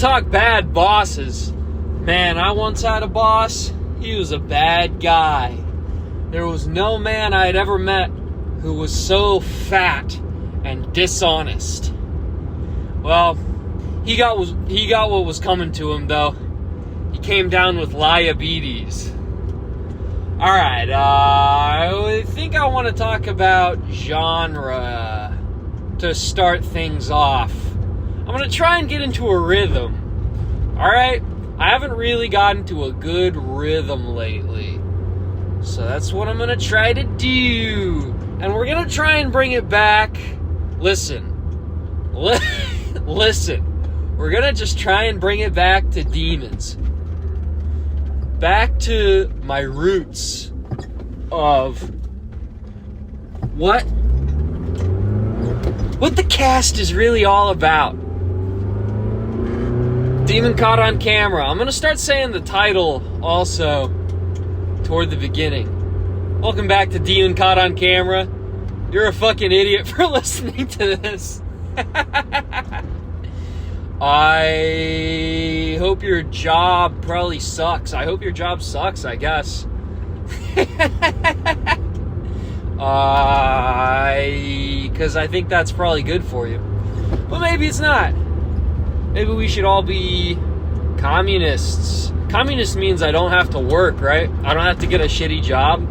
talk bad bosses. Man, I once had a boss. He was a bad guy. There was no man I had ever met who was so fat and dishonest. Well, he got what was coming to him, though. He came down with diabetes. Alright, I think I want to talk about genre to start things off. I'm going to try and get into a rhythm. Alright? I haven't really gotten to a good rhythm lately. So that's what I'm going to try to do. And we're going to try and bring it back. Listen. Listen. We're going to just try and bring it back to demons. Back to my roots of what the cast is really all about. Demon Caught on Camera. I'm going to start saying the title also toward the beginning. Welcome back to Demon Caught on Camera. You're a fucking idiot for listening to this. I hope your job probably sucks. I hope your job sucks, I guess. Because I think that's probably good for you. But maybe it's not. Maybe we should all be communists. Communist means I don't have to work, right? I don't have to get a shitty job.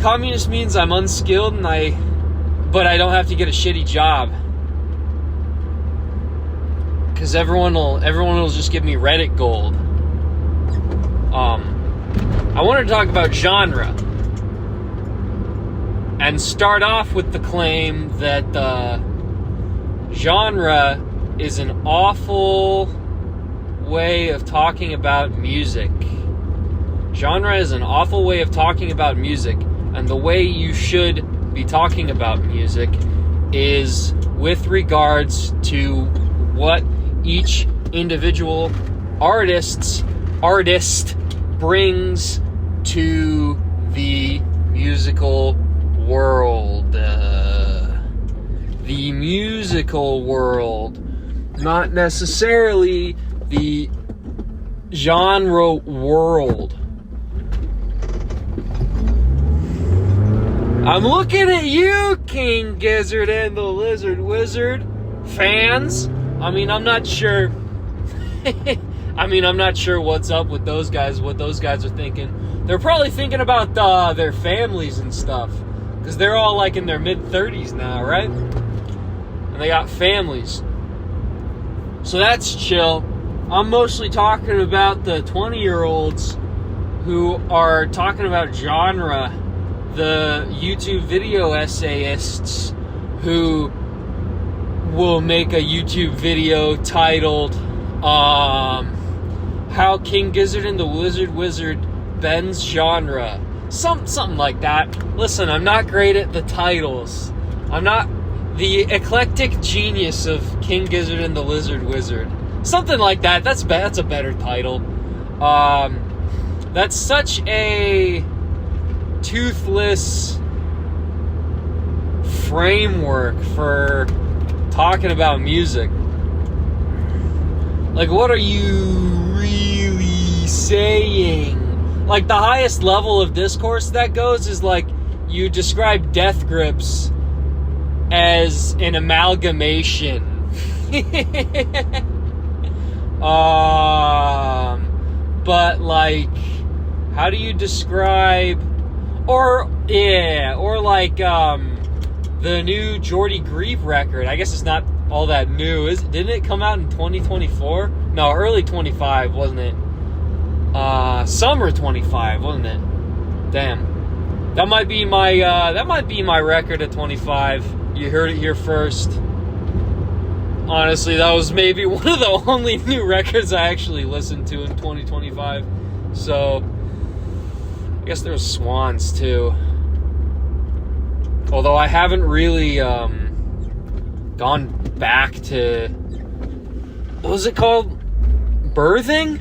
Communist means I'm unskilled but I don't have to get a shitty job. Because everyone will just give me Reddit gold. I wanted to talk about genre. And start off with the claim that genre is an awful way of talking about music. Genre is an awful way of talking about music. And the way you should be talking about music is with regards to what each individual artist brings to the musical world. The musical world. Not necessarily the genre world. I'm looking at you, King Gizzard and the Lizard Wizard fans. I mean, I'm not sure. I'm not sure what's up with those guys, what those guys are thinking. They're probably thinking about their families and stuff. Because they're all like in their mid-30s now, right? And they got families. So that's chill. I'm mostly talking about the 20-year-olds who are talking about genre. The YouTube video essayists who will make a YouTube video titled How King Gizzard and the Lizard Wizard Bends Genre. Something like that. Listen, I'm not great at the titles. I'm not the eclectic genius of King Gizzard and the Lizard Wizard. Something like that. That's a better title. That's such a toothless framework for talking about music. Like, what are you really saying? Like, the highest level of discourse that goes is like you describe Death Grips as an amalgamation. But like, how do you describe the new Jordy Grieve record? I guess it's not all that new. Didn't it come out in 2024? No, early 25, wasn't it? Summer 25, wasn't it? Damn. That might be my record at 25. You heard it here first. Honestly, that was maybe one of the only new records I actually listened to in 2025. So, I guess there was Swans too. Although I haven't really gone back to, what was it called? Birthing?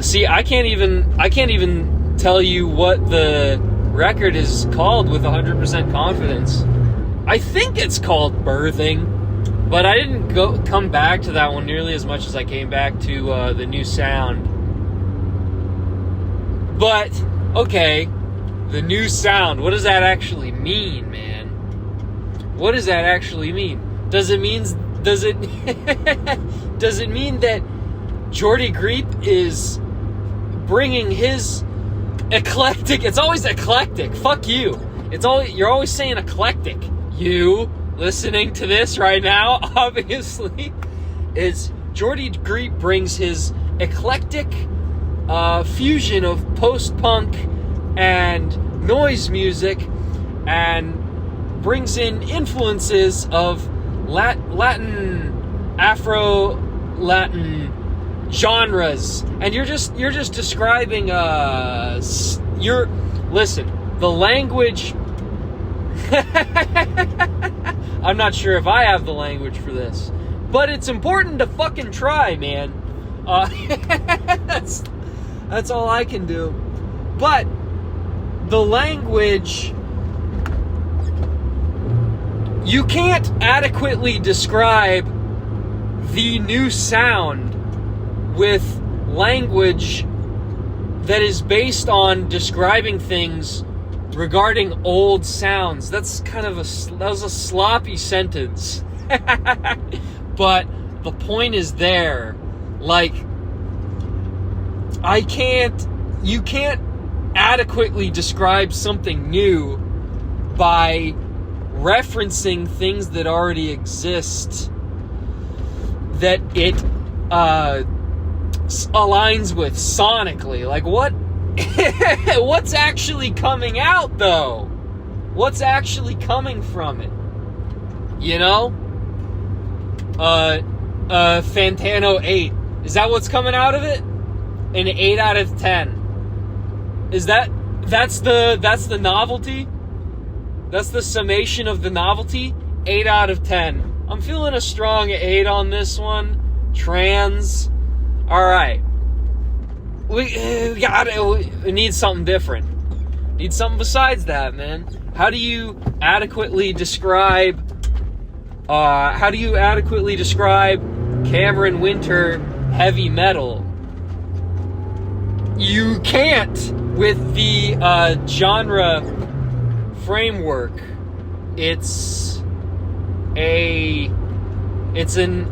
See, I can't even tell you what the record is called with 100% confidence. I think it's called Birthing. But I didn't come back to that one nearly as much as I came back to the new sound. But, okay, the new sound, what does that actually mean, man? What does that actually mean? Does it mean that Jordy Greep is bringing his eclectic? It's always eclectic. Fuck you. You're always saying eclectic. You listening to this right now, obviously, is Jordy Greep brings his eclectic fusion of post-punk and noise music and brings in influences of Latin, Afro-Latin genres, and you're just describing listen, the language. I'm not sure if I have the language for this, but it's important to fucking try, man. That's all I can do. But the language, you can't adequately describe the new sound with language that is based on describing things regarding old sounds. That was a sloppy sentence. But the point is there. Like, you can't adequately describe something new by referencing things that already exist that it aligns with sonically. Like, what's actually coming out, though? What's actually coming from it? You know? Fantano 8. Is that what's coming out of it? An 8 out of 10. That's the novelty? That's the summation of the novelty? 8 out of 10. I'm feeling a strong 8 on this one. Trans. Alright. We need something different. Need something besides that, man. How do you adequately describe Cameron Winter heavy metal? You can't with the genre framework. It's an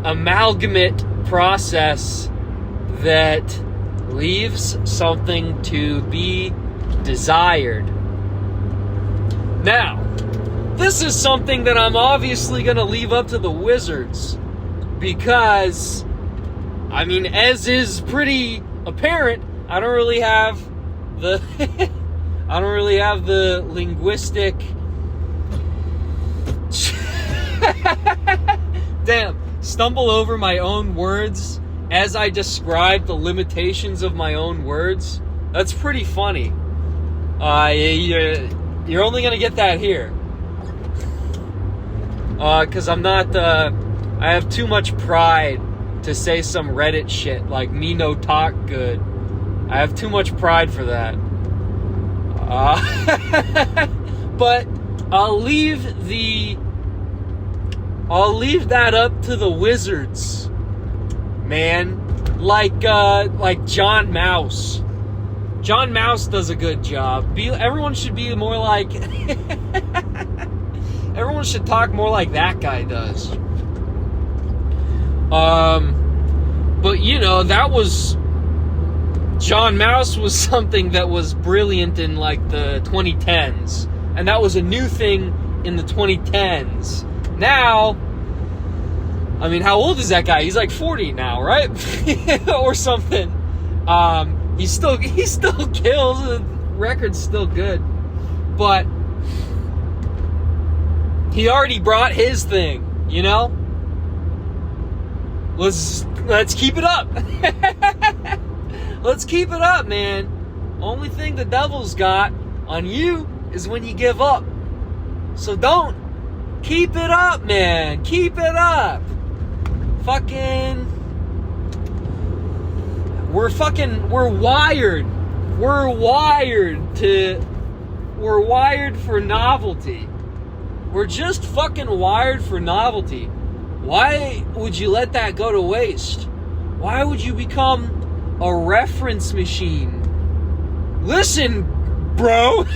amalgamate process that leaves something to be desired. Now, this is something that I'm obviously going to leave up to the wizards, because, I mean, as is pretty apparent, I don't really have the linguistic stumble over my own words as I describe the limitations of my own words. That's pretty funny. You're only gonna get that here. Cause I'm not, I have too much pride to say some Reddit shit like me no talk good. I have too much pride for that. But I'll leave that up to the wizards, man. Like John Mouse. John Mouse does a good job. Everyone should be more like... everyone should talk more like that guy does. But, you know, that was... John Mouse was something that was brilliant in, like, the 2010s. And that was a new thing in the 2010s. Now... I mean, how old is that guy? He's like 40 now, right? Or something. He still kills. The record's still good. But he already brought his thing, you know? Let's keep it up. Let's keep it up, man. Only thing the devil's got on you is when you give up. So don't. Keep it up, man. Keep it up. We're wired for novelty. We're just fucking wired for novelty. Why would you let that go to waste? Why would you become a reference machine? Listen, bro.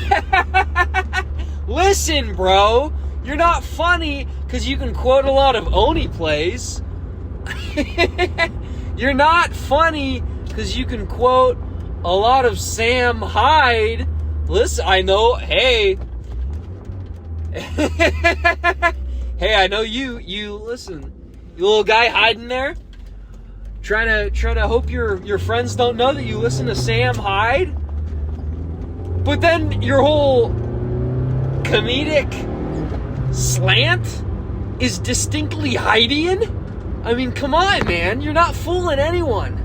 Listen, bro. You're not funny because you can quote a lot of Oni plays. You're not funny because you can quote a lot of Sam Hyde. Listen, I know, hey. Hey, I know you listen. You little guy hiding there, trying to hope your friends don't know that you listen to Sam Hyde. But then your whole comedic slant is distinctly Heidian. I mean, come on, man. You're not fooling anyone.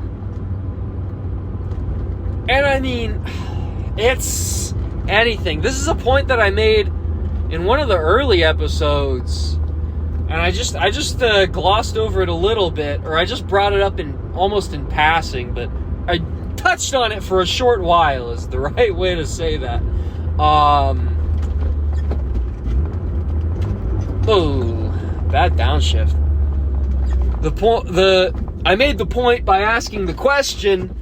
And I mean, it's anything. This is a point that I made in one of the early episodes, and I just glossed over it a little bit, or I just brought it up almost in passing, but I touched on it for a short while is the right way to say that. Bad downshift. I made the point by asking the question,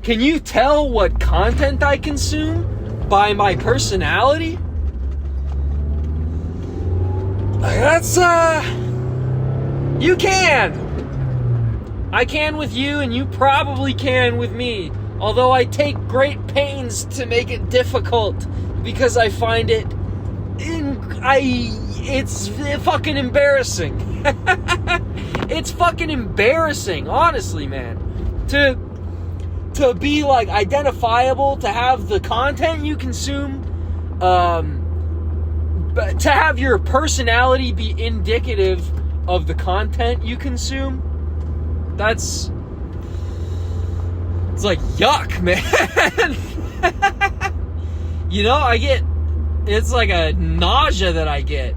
can you tell what content I consume by my personality? That's, you can. I can with you, and you probably can with me. Although I take great pains to make it difficult, because I find it's fucking embarrassing. It's fucking embarrassing, honestly, man. To be, like, identifiable, to have the content you consume, but to have your personality be indicative of the content you consume, it's like, yuck, man. You know, it's like a nausea that I get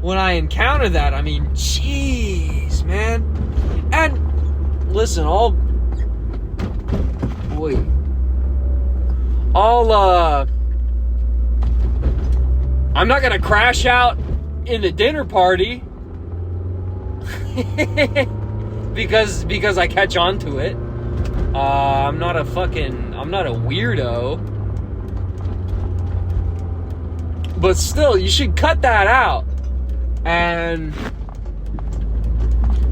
when I encounter that. I mean, jeez, man. And listen, I'm not gonna crash out in the dinner party because I catch on to it. I'm not a weirdo. But still, you should cut that out and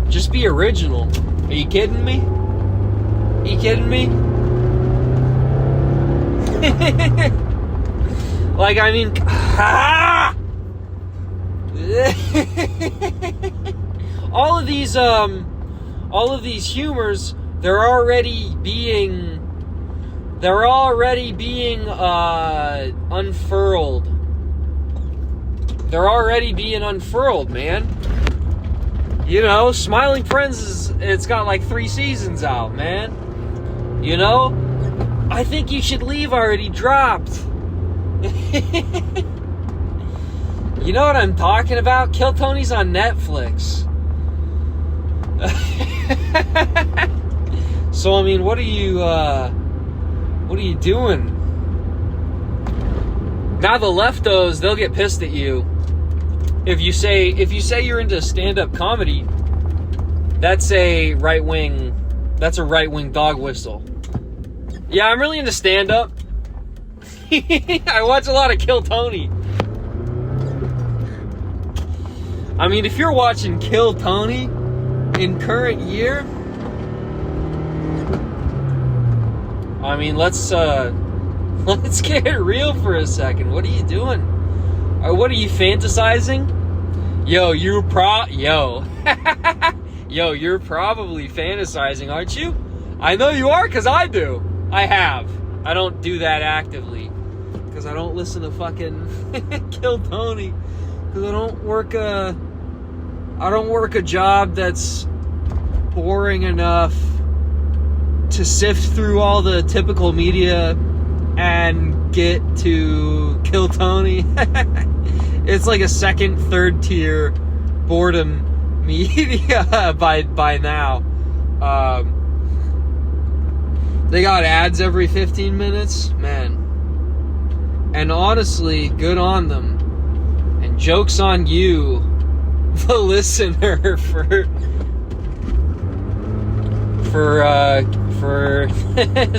just be original. Are you kidding me? Are you kidding me? Like, I mean, all of these humors, they're already being unfurled. They're already being unfurled, man. You know, Smiling Friends it's got like 3 seasons out, man. You know? I think You Should Leave already dropped. You know what I'm talking about? Kill Tony's on Netflix. So, I mean, what are you doing? Now the leftos, they'll get pissed at you. If you say you're into stand-up comedy, that's a right-wing dog whistle. Yeah, I'm really into stand-up. I watch a lot of Kill Tony. I mean, if you're watching Kill Tony in current year, I mean, let's get real for a second. What are you doing? What are you fantasizing? Yo, you're probably fantasizing, aren't you? I know you are, because I do. I don't do that actively, because I don't listen to fucking Kill Tony, because I don't work a job that's boring enough to sift through all the typical media and get to Kill Tony. It's like a second, third tier boredom media by now. They got ads every 15 minutes, man. And honestly, good on them. And joke's on you the listener for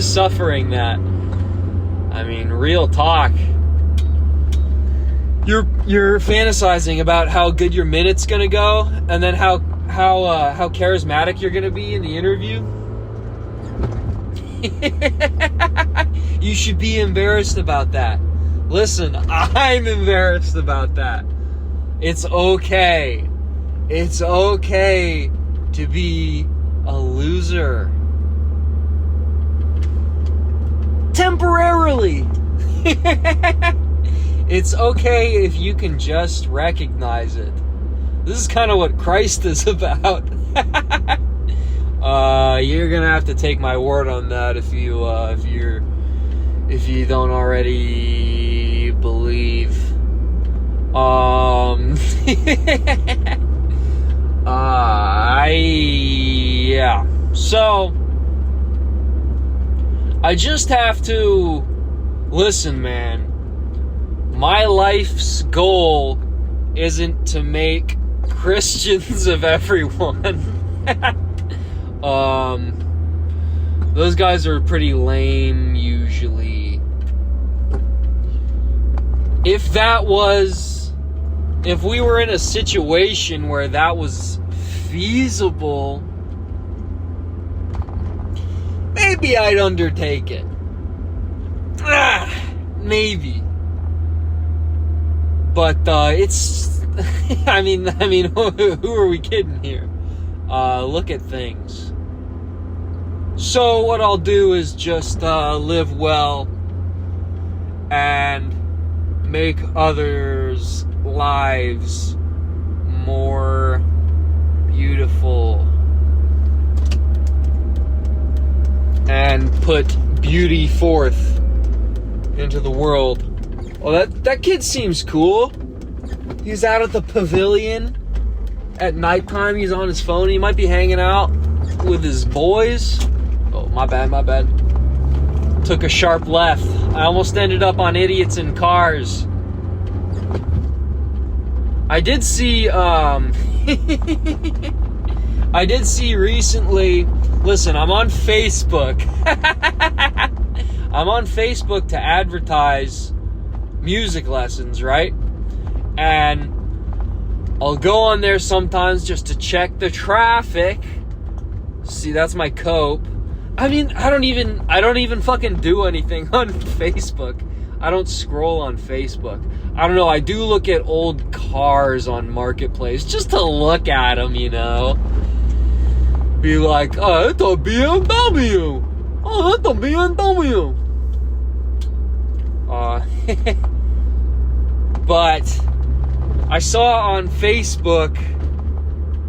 suffering that. I mean, real talk. You're fantasizing about how good your minute's gonna go, and then how charismatic you're gonna be in the interview. You should be embarrassed about that. Listen, I'm embarrassed about that. It's okay. It's okay to be a loser. Temporarily. It's okay if you can just recognize it. This is kind of what Christ is about. You're gonna have to take my word on that if you don't already believe. Yeah. So I just have to listen, man. My life's goal isn't to make Christians of everyone. Those guys are pretty lame usually. If we were in a situation where that was feasible, maybe I'd undertake it. Maybe. But it's I mean who are we kidding here? Look at things. So what I'll do is just live well and make others' lives more beautiful and put beauty forth into the world. Well, that kid seems cool. He's out at the pavilion at nighttime. He's on his phone. He might be hanging out with his boys. Oh, my bad. Took a sharp left. I almost ended up on idiots in cars. I did see recently. Listen, I'm on Facebook. I'm on Facebook to advertise music lessons, right? And I'll go on there sometimes just to check the traffic. See, that's my cope. I mean, I don't even fucking do anything on Facebook. I don't scroll on Facebook. I don't know, I do look at old cars on Marketplace just to look at them, you know. Be like, oh, it's a BMW. Oh, that's a BMW. But I saw on Facebook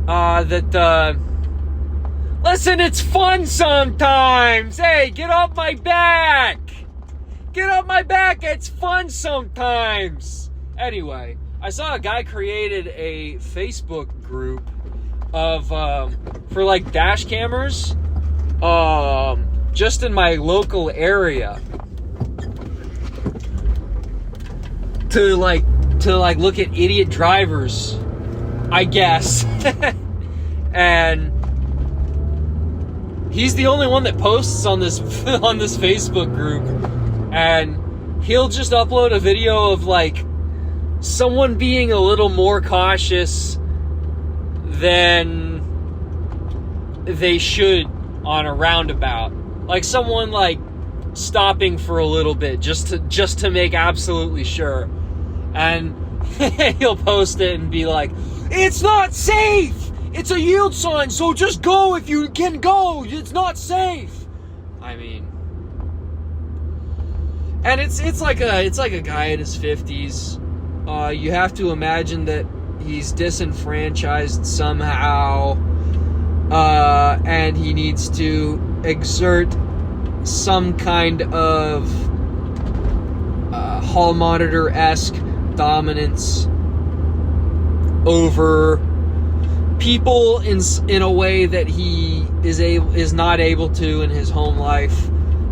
that listen, it's fun sometimes. Hey, get off my back. Get off my back. It's fun sometimes. Anyway, I saw a guy created a Facebook group of for like dash cameras just in my local area to look at idiot drivers, I guess. And he's the only one that posts on this Facebook group, and he'll just upload a video of like someone being a little more cautious than they should on a roundabout, like someone like stopping for a little bit just to make absolutely sure. And he'll post it and be like, it's not safe, it's a yield sign, so just go if you can go, it's not safe. I mean, and it's like a guy in his 50s. You have to imagine that he's disenfranchised somehow, and he needs to exert some kind of hall monitor-esque dominance over people in a way that he is not able to in his home life.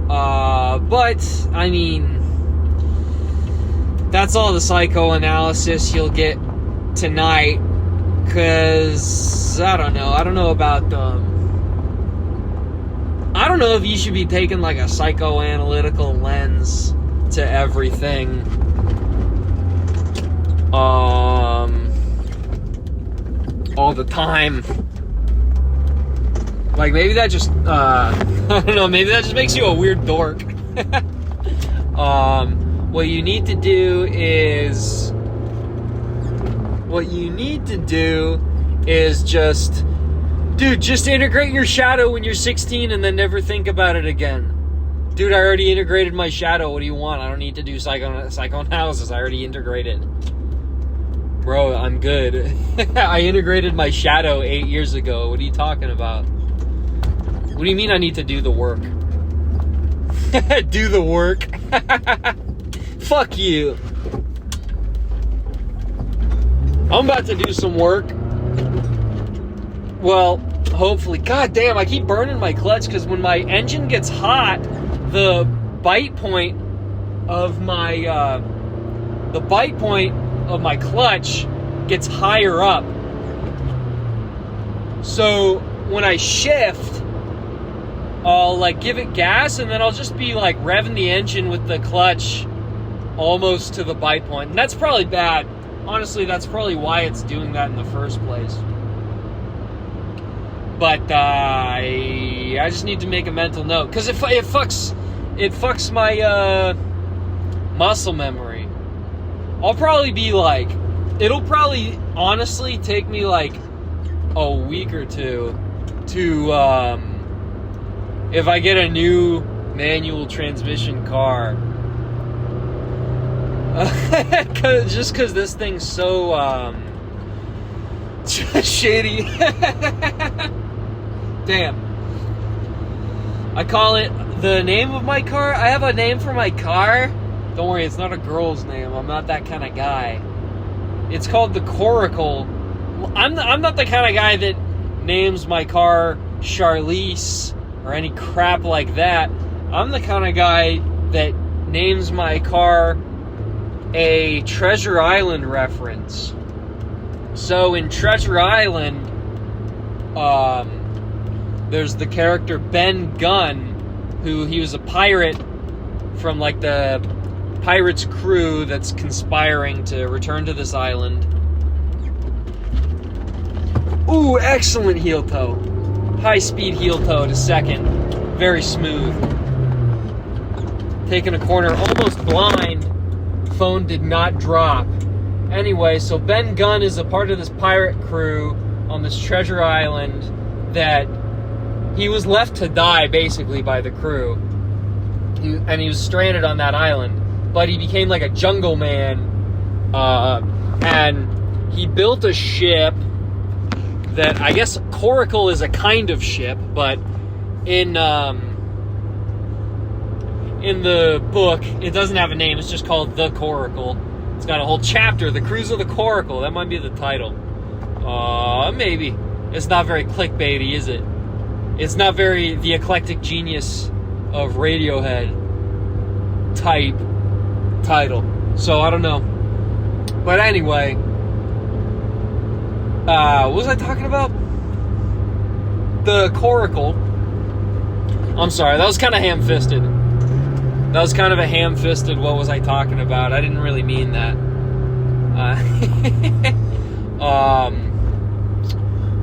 But I mean, that's all the psychoanalysis you'll get tonight, Because, I don't know about I don't know if you should be taking like a psychoanalytical lens to everything. All the time. Like, maybe that just, I don't know, maybe that just makes you a weird dork. What you need to do is just integrate your shadow when you're 16 and then never think about it again. Dude, I already integrated my shadow. What do you want? I don't need to do psychoanalysis. I already integrated. Bro, I'm good. I integrated my shadow 8 years ago. What are you talking about? What do you mean I need to do the work? Do the work? Fuck you. I'm about to do some work. Well, hopefully. God damn, I keep burning my clutch because when my engine gets hot, the bite point of my clutch gets higher up. So when I shift, I'll like give it gas and then I'll just be like revving the engine with the clutch almost to the bite point. And that's probably bad. Honestly, that's probably why it's doing that in the first place. But I just need to make a mental note because it fucks my muscle memory. I'll probably be like, it'll probably honestly take me like a week or two to if I get a new manual transmission car. Just because this thing's so shady. Damn. I call it the name of my car. I have a name for my car. Don't worry, it's not a girl's name. I'm not that kind of guy. It's called the Coracle. I'm not the kind of guy that names my car Charlize or any crap like that. I'm the kind of guy that names my car a Treasure Island reference. So in Treasure Island, there's the character Ben Gunn, who he was a pirate from like the pirate's crew that's conspiring to return to this island. Ooh, excellent heel toe. High speed heel toe to second. Very smooth. Taking a corner, almost blind. Phone did not drop. Anyway, so Ben Gunn is a part of this pirate crew on this treasure island that he was left to die basically by the crew. And he was stranded on that island. But he became like a jungle man. And he built a ship that, I guess Coracle is a kind of ship, but in the book, it doesn't have a name. It's just called The Coracle. It's got a whole chapter, The Cruise of the Coracle. That might be the title. Maybe. It's not very clickbaity, is it? It's not very the eclectic genius of Radiohead type title. So, I don't know. But anyway, what was I talking about? The Coracle. I'm sorry, that was kind of ham-fisted. That was kind of a ham-fisted, what was I talking about? I didn't really mean that.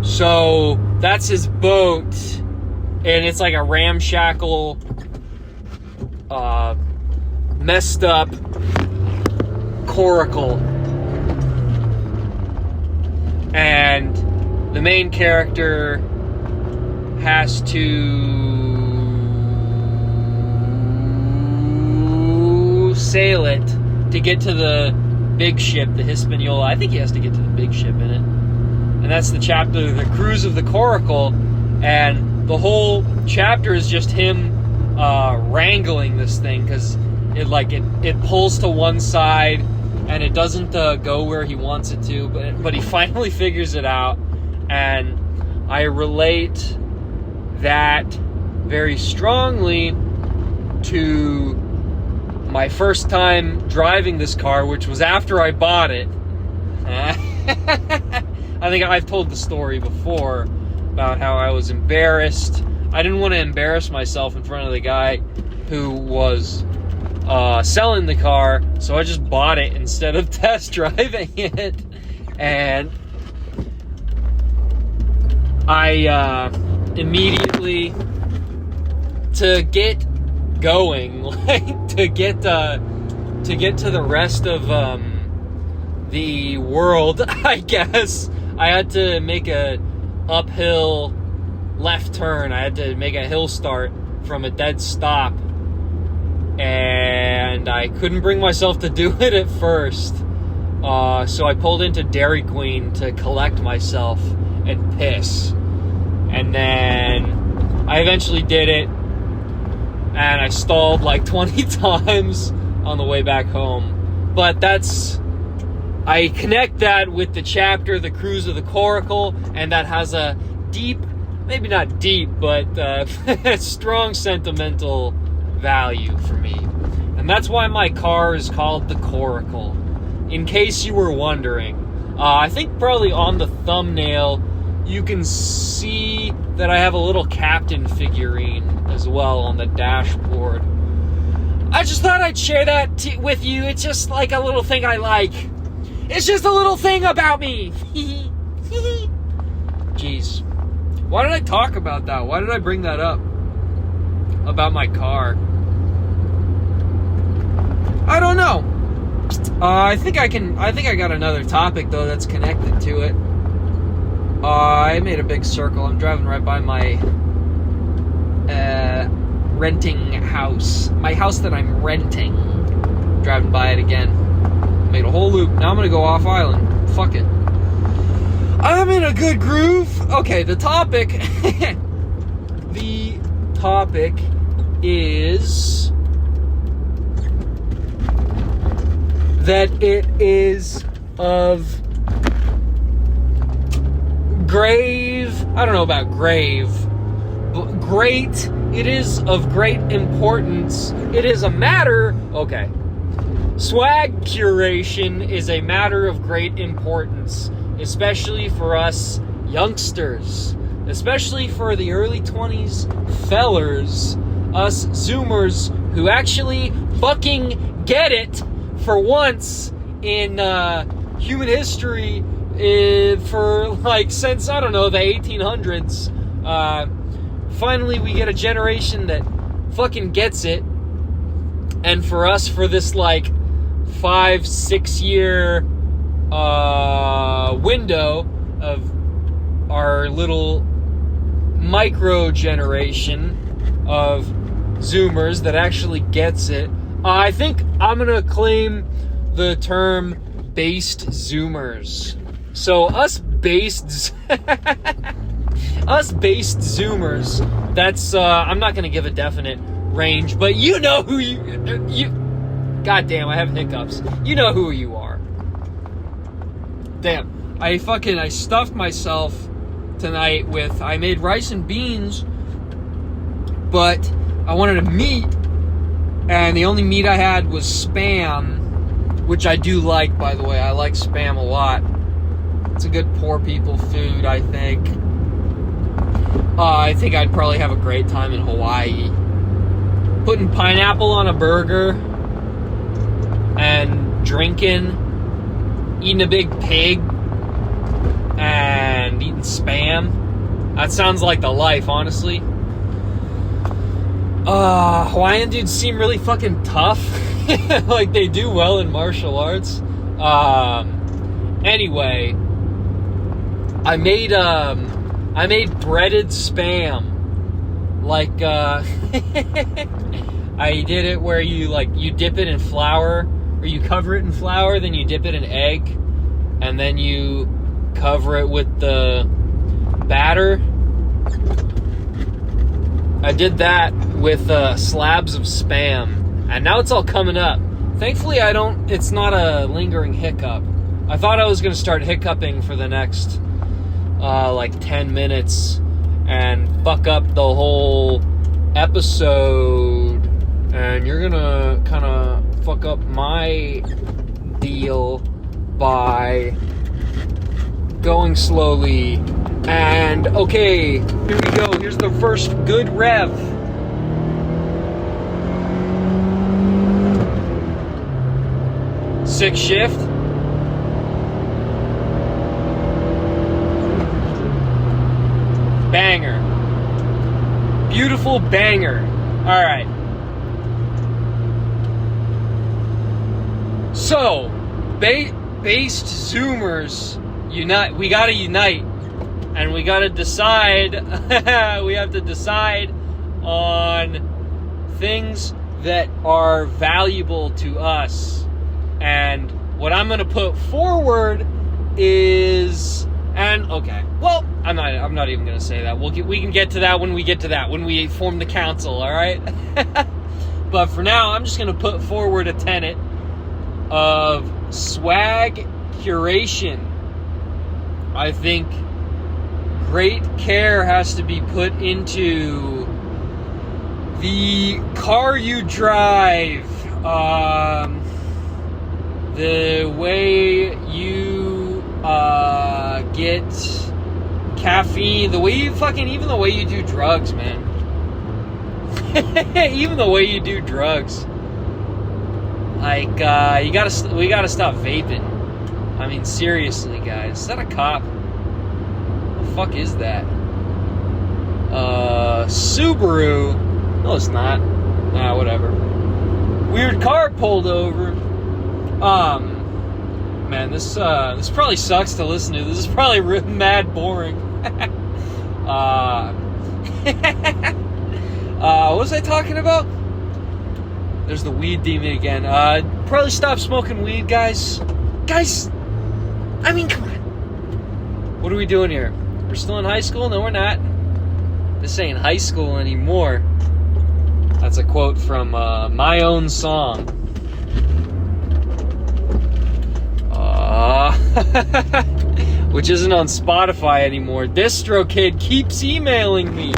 So, that's his boat. And it's like a ramshackle, messed up coracle. And the main character has to sail it to get to the big ship, the Hispaniola. I think he has to get to the big ship in it. And that's the chapter, The Cruise of the Coracle. And the whole chapter is just him wrangling this thing, because it pulls to one side and it doesn't go where he wants it to, but he finally figures it out. And I relate that very strongly to my first time driving this car, which was after I bought it. I think I've told the story before about how I was embarrassed. I didn't want to embarrass myself in front of the guy who was selling the car, so I just bought it instead of test driving it. And I immediately, to get going, like to get to the rest of the world, I guess, I had to make a uphill left turn. I had to make a hill start from a dead stop, and I couldn't bring myself to do it at first. So I pulled into Dairy Queen to collect myself and piss. And then I eventually did it, and I stalled like 20 times on the way back home. But I connect that with the chapter, The Cruise of the Coracle, and that has a deep, maybe not deep, but strong sentimental value for me. And that's why my car is called the Coracle, in case you were wondering. I think probably on the thumbnail you can see that I have a little captain figurine as well on the dashboard. I just thought I'd share that with you. It's just like a little thing I like. It's just a little thing about me. Jeez. Why did I talk about that? Why did I bring that up? About my car? I don't know. I think I got another topic though that's connected to it. I made a big circle. I'm driving right by my renting house. My house that I'm renting. Driving by it again. Made a whole loop. Now I'm gonna go off island. Fuck it. I'm in a good groove. Okay, the topic. The topic is that it is of grave, I don't know about grave, but great, it is of great importance. It is a matter, okay. Swag curation is a matter of great importance, especially for us youngsters, especially for the early 20s fellers, us Zoomers who actually fucking get it for once in human history. For like since, I don't know, the 1800s, finally we get a generation that fucking gets it. And for us, for this like 5-6 year window of our little micro generation of Zoomers that actually gets it, I think I'm gonna claim the term based Zoomers. So us based Zoomers, that's I'm not gonna give a definite range, but you know who you goddamn, I have hiccups. You know who you are. Damn, I stuffed myself tonight with, I made rice and beans, but I wanted a meat, and the only meat I had was Spam, which I do like, by the way. I like Spam a lot. It's a good poor people food, I think. I think I'd probably have a great time in Hawaii. Putting pineapple on a burger and drinking, eating a big pig, and eating Spam. That sounds like the life, honestly. Hawaiian dudes seem really fucking tough. Like they do well in martial arts. Anyway, I made breaded Spam. Like I did it where you dip it in flour, or you cover it in flour, then you dip it in egg, and then you cover it with the batter. I did that with slabs of Spam, and now it's all coming up. Thankfully, it's not a lingering hiccup. I thought I was going to start hiccuping for the next, 10 minutes and fuck up the whole episode, and you're going to kind of fuck up my deal by going slowly. And okay, here we go. Here's the first good rev. Sixth shift. Banger. Beautiful banger. Alright. So, based Zoomers, unite. We gotta unite. And we gotta decide. We have to decide on things that are valuable to us. And what I'm gonna put forward is, and okay, well, I'm not even gonna say that. We can get to that when we get to that, when we form the council. All right. But for now, I'm just gonna put forward a tenet of swag curation. I think great care has to be put into the car you drive, the way you get caffeine, the way you even the way you do drugs, man. Even the way you do drugs. Like, we gotta stop vaping. I mean, seriously, guys. Is that a cop? What the fuck is that? Subaru. No, it's not. Nah, whatever. Weird car pulled over. Man, this probably sucks to listen to. This is probably mad boring. What was I talking about? There's the weed demon again. Probably stop smoking weed, guys. Guys, I mean, come on. What are we doing here? We're still in high school? No, we're not. This ain't high school anymore. That's a quote from my own song. Which isn't on Spotify anymore. DistroKid keeps emailing me.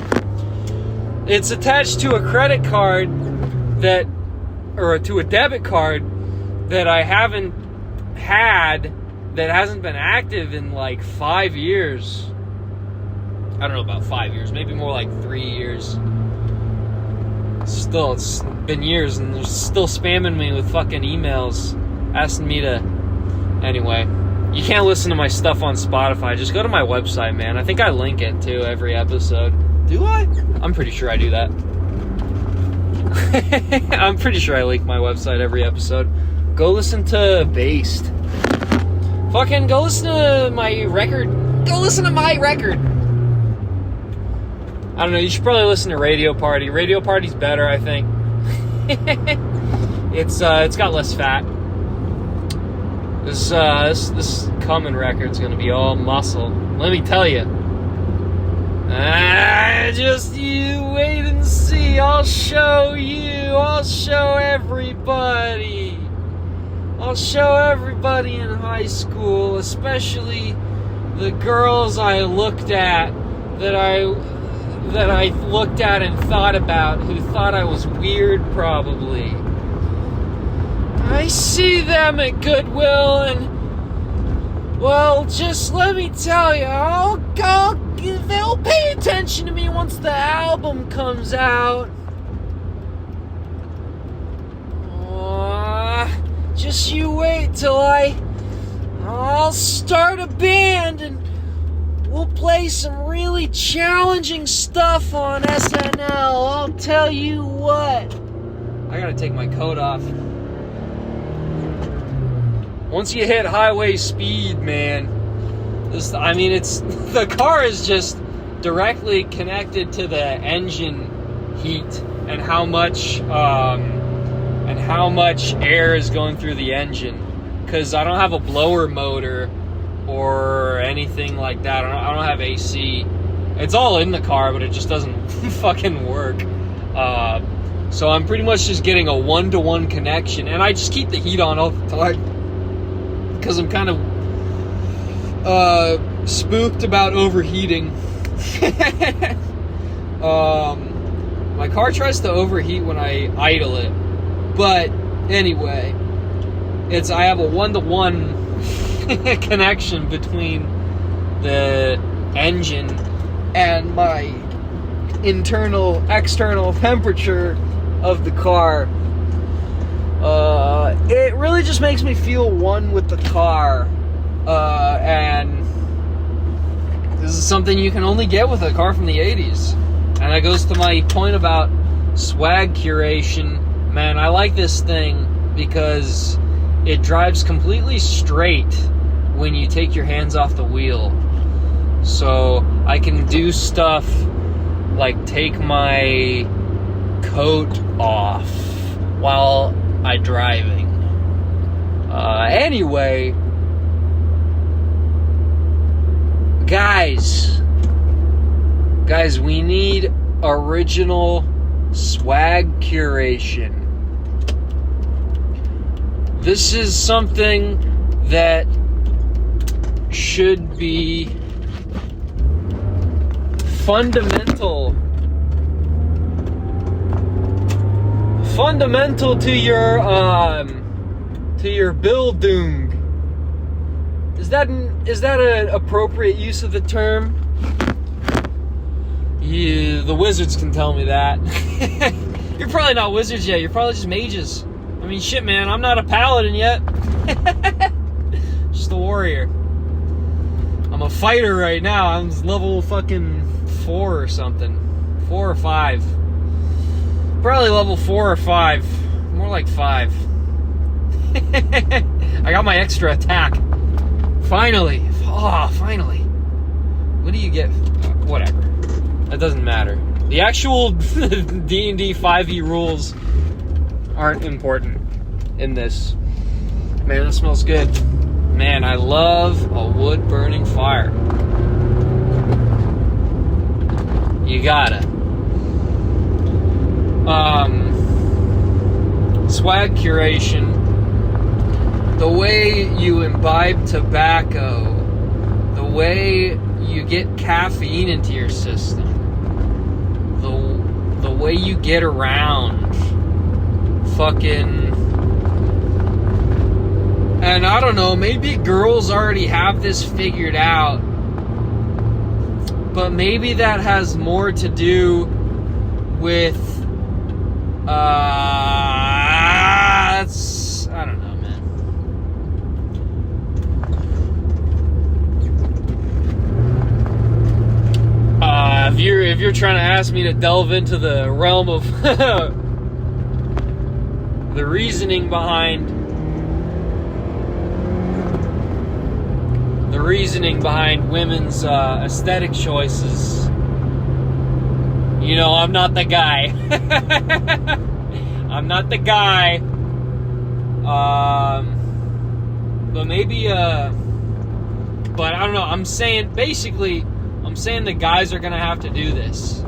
It's attached to a credit card or to a debit card that I haven't had, that hasn't been active in like 5 years. I don't know about 5 years, maybe more like 3 years. Still, it's been years and they're still spamming me with fucking emails asking me to... Anyway, you can't listen to my stuff on Spotify. Just go to my website, man. I think I link it to every episode. Do I? I'm pretty sure I do that. I'm pretty sure I link my website every episode. Go listen to Based. Fucking go listen to my record. Go listen to my record. I don't know, you should probably listen to Radio Party. Radio Party's better, I think. It's got less fat. This coming record's gonna be all muscle. Let me tell you. Just you wait and see. I'll show you. I'll show everybody. I'll show everybody in high school, especially the girls I looked at, that I looked at and thought about, who thought I was weird, probably. I see them at Goodwill, and, well, just let me tell you, they'll pay attention to me once the album comes out. Just you wait till I'll start a band, and we'll play some really challenging stuff on SNL. I'll tell you what. I gotta take my coat off. Once you hit highway speed, man, the car is just directly connected to the engine heat and how much air is going through the engine. Because I don't have a blower motor or anything like that. I don't have AC. It's all in the car, but it just doesn't fucking work. So I'm pretty much just getting a 1-to-1 connection, and I just keep the heat on all the time because I'm kind of spooked about overheating. My car tries to overheat when I idle it, but anyway, I have a 1-to-1 connection between the engine and my external temperature of the car, it really just makes me feel one with the car. And this is something you can only get with a car from the 80s. And that goes to my point about swag curation. Man, I like this thing because it drives completely straight when you take your hands off the wheel. So I can do stuff like take my coat off while I'm driving. Anyway, guys, we need original swag curation. This is something that should be fundamental to your Bildung. Is that an appropriate use of the term? The wizards can tell me that. You're probably not wizards yet. You're probably just mages. I mean, shit, man. I'm not a paladin yet. Just a warrior. I'm a fighter right now. I'm level fucking 4 or something. 4 or 5. Probably level 4 or 5. More like 5. I got my extra attack. Finally. Oh, finally. What do you get? Whatever. That doesn't matter. The actual D&D 5e rules aren't important in this. Man, that smells good. Man, I love a wood-burning fire. You gotta. Swag curation. The way you imbibe tobacco, the way you get caffeine into your system, the way you get around, fucking, and I don't know, maybe girls already have this figured out, but maybe that has more to do with, that's, I don't know. If you're trying to ask me to delve into the realm of the reasoning behind women's aesthetic choices, you know, I'm not the guy. I'm not the guy. But maybe but I don't know. I'm saying the guys are gonna have to do this,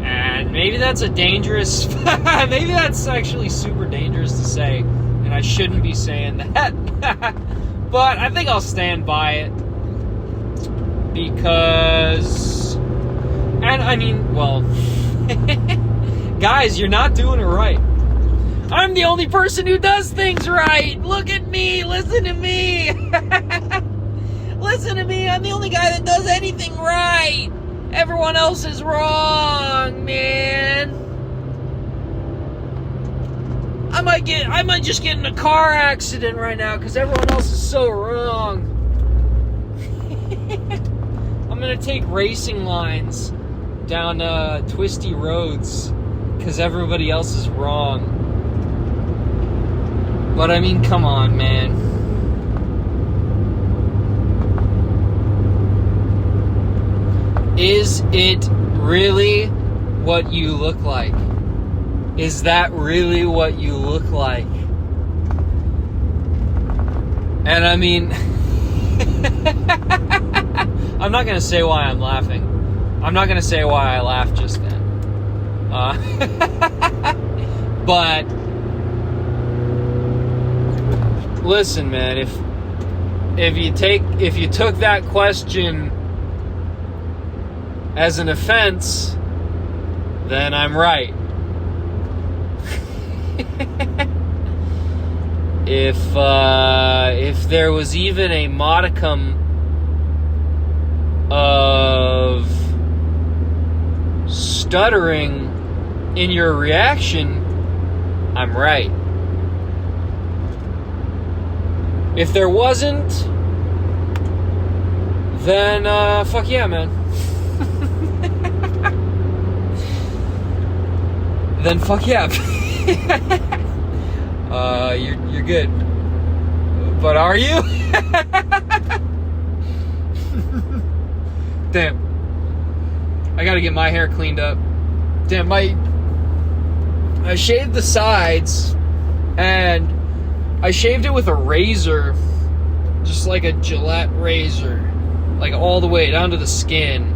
and maybe that's a dangerous. Maybe that's actually super dangerous to say, and I shouldn't be saying that. But I think I'll stand by it because, and I mean, well, guys, you're not doing it right. I'm the only person who does things right. Look at me. Listen to me. Listen to me, I'm the only guy that does anything right. Everyone else is wrong, man. I might just get in a car accident right now because everyone else is so wrong. I'm gonna take racing lines down twisty roads because everybody else is wrong. But I mean, come on, man. Is it really what you look like? Is that really what you look like? And I mean, I'm not going to say why I'm laughing. I'm not going to say why I laughed just then. But listen, man, if you took that question as an offense, then I'm right. If there was even a modicum of stuttering in your reaction, I'm right. If there wasn't, then fuck yeah, man. Then fuck yeah. You're good. But are you? Damn. I gotta get my hair cleaned up. Damn, I shaved the sides, and I shaved it with a razor, just like a Gillette razor, like all the way down to the skin.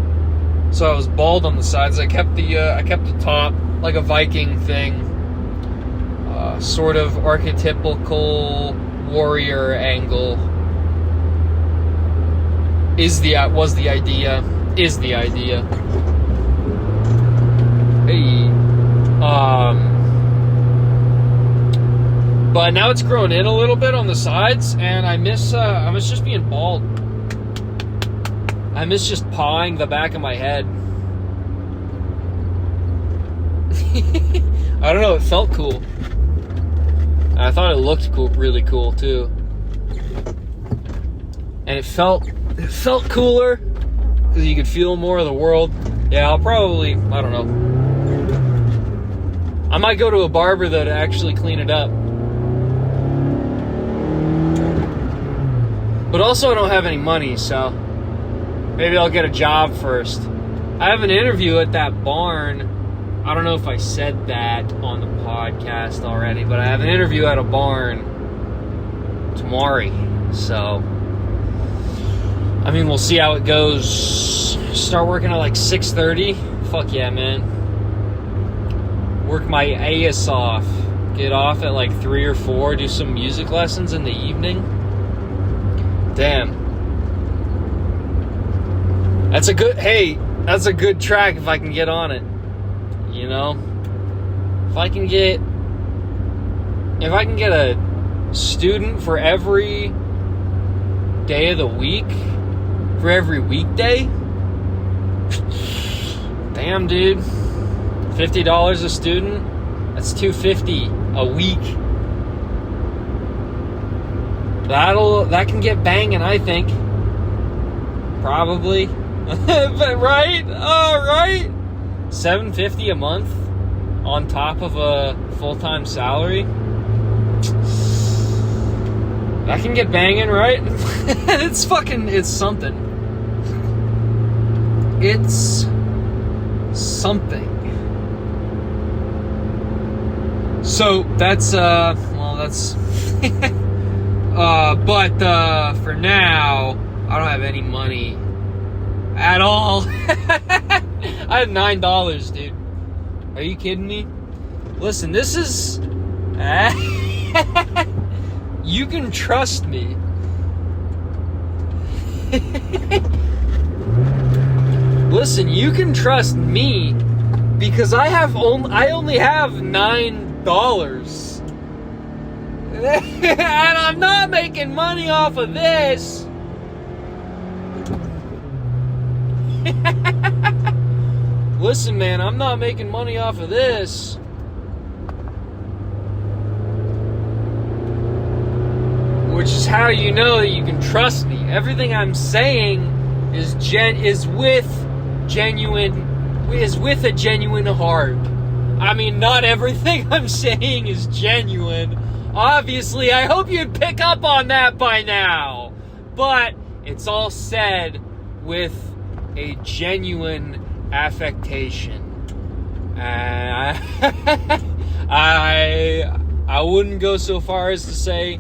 So I was bald on the sides. I kept the top like a Viking thing, sort of archetypical warrior angle. Is the idea. Hey. But now it's grown in a little bit on the sides, and I miss just being bald. I miss just pawing the back of my head. I don't know, it felt cool. I thought it looked cool, really cool too. And it felt cooler because you could feel more of the world. Yeah, I'll probably, I don't know. I might go to a barber though to actually clean it up. But also I don't have any money, so maybe I'll get a job first. I have an interview at that barn. I don't know if I said that on the podcast already, but I have an interview at a barn tomorrow. So, I mean, we'll see how it goes. Start working at like 6:30. Fuck yeah, man. Work my ass off. Get off at like 3 or 4. Do some music lessons in the evening. Damn. That's a good track if I can get on it. You know? If I can get a student for every day of the week, for every weekday, damn, dude. $50 a student, that's $250 a week. That can get banging, I think. Probably. But right? Right? $750 a month on top of a full-time salary. That can get banging, right? It's something. It's something. So that's but for now, I don't have any money at all. I have $9, dude. Are you kidding me? Listen, this is you can trust me. Listen, you can trust me because I only have $9. And I'm not making money off of this. Listen, man, I'm not making money off of this. Which is how you know that you can trust me. Everything I'm saying is with a genuine heart. I mean, not everything I'm saying is genuine. Obviously, I hope you'd pick up on that by now. But it's all said with a genuine affectation. I wouldn't go so far as to say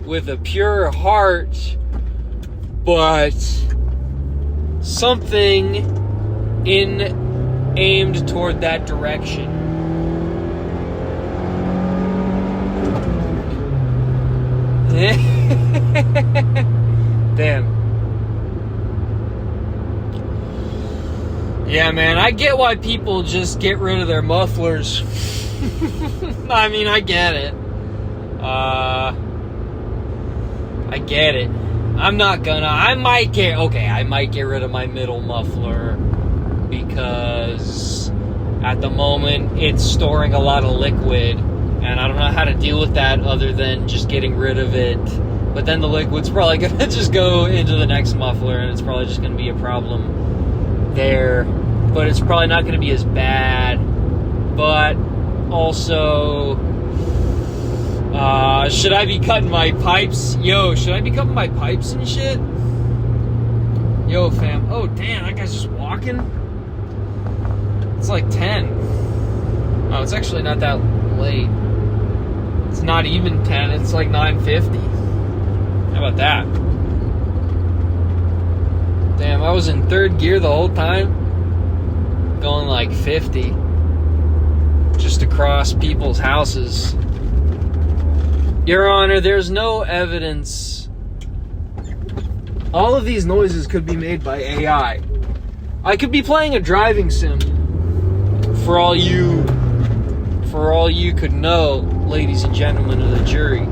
with a pure heart, but something aimed toward that direction. Damn. Yeah, man, I get why people just get rid of their mufflers. I mean, I get it. I get it. I'm not gonna. I might get rid of my middle muffler because at the moment it's storing a lot of liquid, and I don't know how to deal with that other than just getting rid of it. But then the liquid's probably gonna just go into the next muffler, and it's probably just gonna be a problem there. But it's probably not gonna be as bad. But also, should I be cutting my pipes? Should I be cutting my pipes and shit? Yo, fam. Oh, damn, that guy's just walking? It's like 10. Oh, it's actually not that late. It's not even 10. It's like 9:50. How about that? Damn, I was in third gear the whole time. Going like 50. Just across people's houses. Your Honor, there's no evidence. All of these noises could be made by AI. I could be playing a driving sim. For all you could know, ladies and gentlemen of the jury.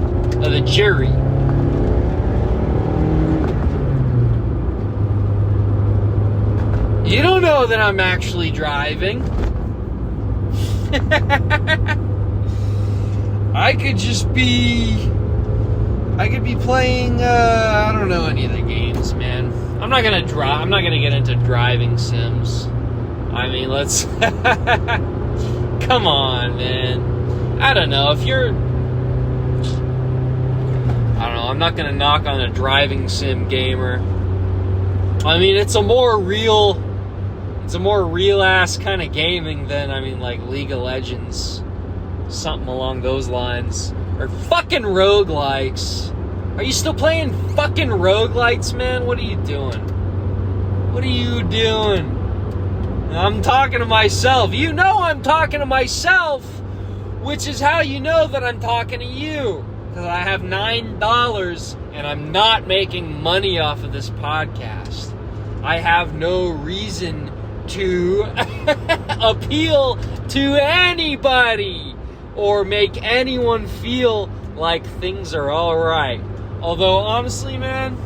You don't know that I'm actually driving. I could be playing, I don't know any of the games, man. I'm not gonna get into driving sims. I mean, let's, come on, man. I don't know, I'm not gonna knock on a driving sim gamer. I mean, it's a more real ass kind of gaming than, like League of Legends. Something along those lines. Or fucking roguelikes. Are you still playing fucking roguelikes, man? What are you doing? I'm talking to myself. You know I'm talking to myself, which is how you know that I'm talking to you. Because I have $9 and I'm not making money off of this podcast. I have no reason to appeal to anybody or make anyone feel like things are alright. Although, honestly, man,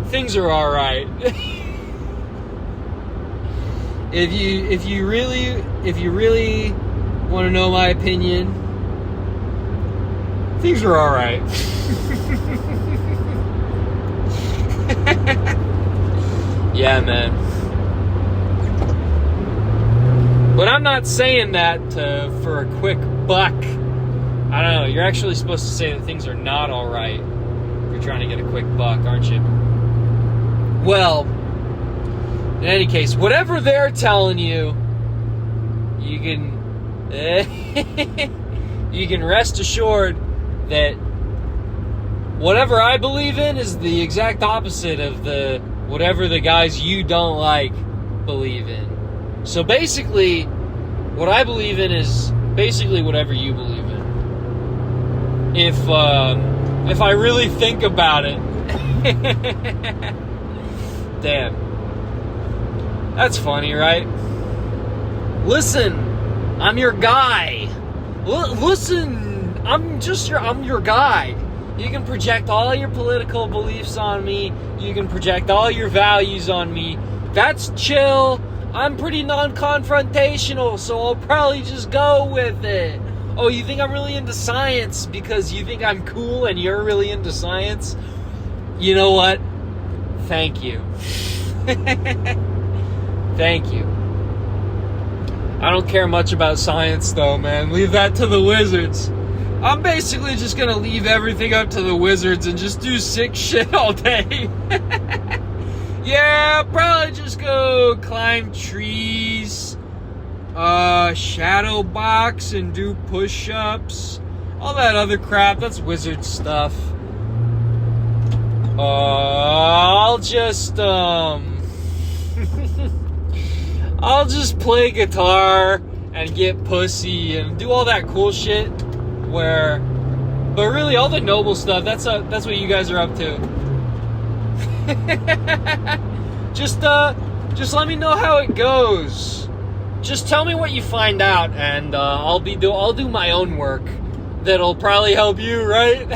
things are alright. If you really want to know my opinion, things are alright. Yeah, man. But I'm not saying that for a quick buck. I don't know. You're actually supposed to say that things are not alright. You're trying to get a quick buck, aren't you? Well, in any case, whatever they're telling you, you can rest assured that whatever I believe in is the exact opposite of whatever the guys you don't like believe in. So basically, what I believe in is basically whatever you believe in. If I really think about it. Damn. That's funny, right? Listen, I'm your guy. Listen, I'm your guy. You can project all your political beliefs on me. You can project all your values on me. That's chill. I'm pretty non-confrontational, so I'll probably just go with it. Oh, you think I'm really into science because you think I'm cool and you're really into science? You know what? Thank you. Thank you. I don't care much about science, though, man. Leave that to the wizards. I'm basically just gonna leave everything up to the wizards and just do sick shit all day. Yeah, probably just go climb trees, shadow box and do push-ups. All that other crap, that's wizard stuff. I'll just play guitar and get pussy and do all that cool shit but really all the noble stuff, that's what you guys are up to. Just let me know how it goes. Just tell me what you find out, and I'll do my own work that'll probably help you, right?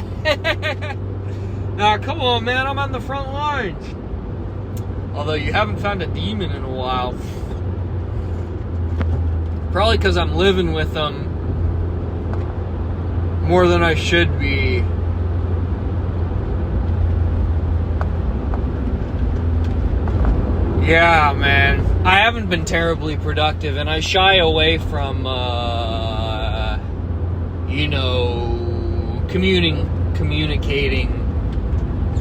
Nah, come on, man. I'm on the front lines. Although you haven't found a demon in a while. Probably because I'm living with them more than I should be. Yeah, man. I haven't been terribly productive, and I shy away from, communicating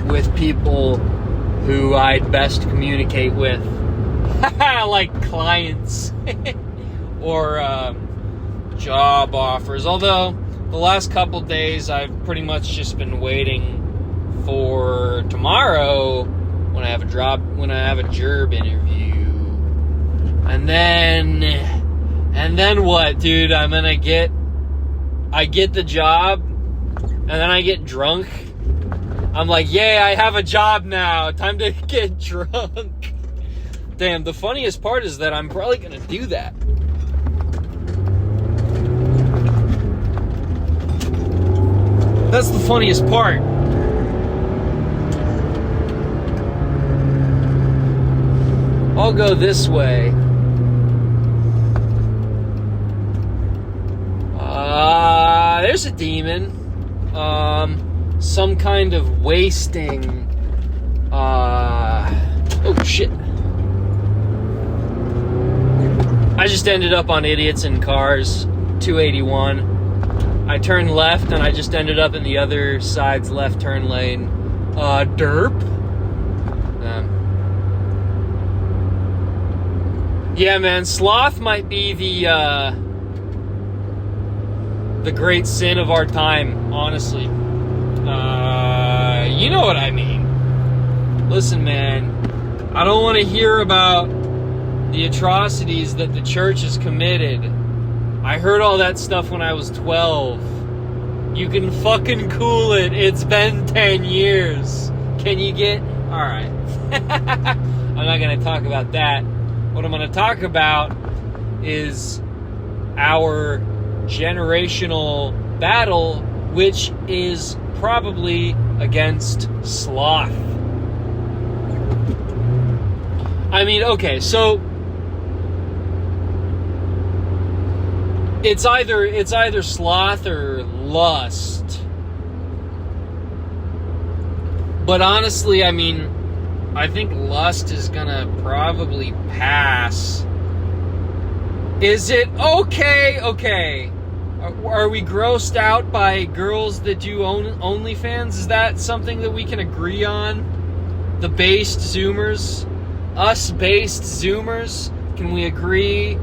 with people who I'd best communicate with. Like clients or job offers. Although, the last couple days, I've pretty much just been waiting for tomorrow when I have a job interview. And then what, dude? I get the job, and then I get drunk. I'm like, yay, I have a job now. Time to get drunk. Damn, the funniest part is that I'm probably gonna do that. That's the funniest part. I'll go this way. There's a demon. Some kind of wasting. Oh shit. I just ended up on Idiots in Cars, 281. I turned left and I just ended up in the other side's left turn lane. Derp. Yeah, man, sloth might be the great sin of our time, honestly. You know what I mean. Listen, man, I don't want to hear about the atrocities that the church has committed. I heard all that stuff when I was 12. You can fucking cool it. It's been 10 years. Can you get... Alright. I'm not going to talk about that. What I'm going to talk about is our generational battle, which is probably against sloth. I mean, okay, so it's either sloth or lust. But honestly, I mean, I think lust is gonna probably pass. Is it? Okay. Are we grossed out by girls that do OnlyFans? Is that something that we can agree on? The based Zoomers? Us based Zoomers? Can we agree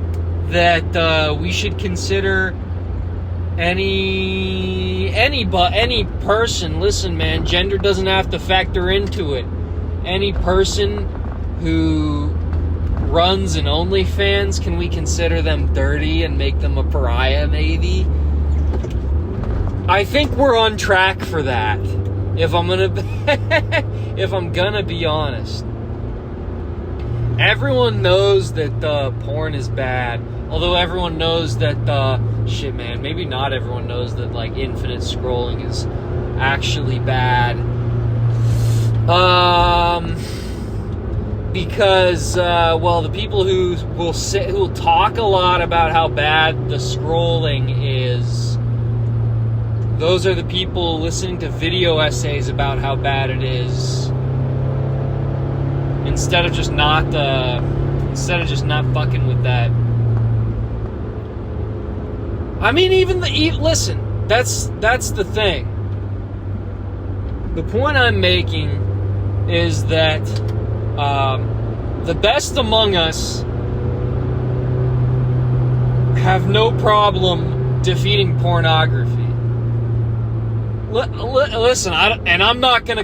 that we should consider any person, listen, man, gender doesn't have to factor into it. Any person who runs an OnlyFans, can we consider them dirty and make them a pariah, maybe? I think we're on track for that. If I'm gonna be honest. Everyone knows that porn is bad. Although everyone knows that shit, man, maybe not everyone knows that like infinite scrolling is actually bad. Because the people who will talk a lot about how bad the scrolling is, those are the people listening to video essays about how bad it is, instead of just not fucking with that. I mean, listen, that's the thing. The point I'm making is that the best among us have no problem defeating pornography. Listen, I'm not gonna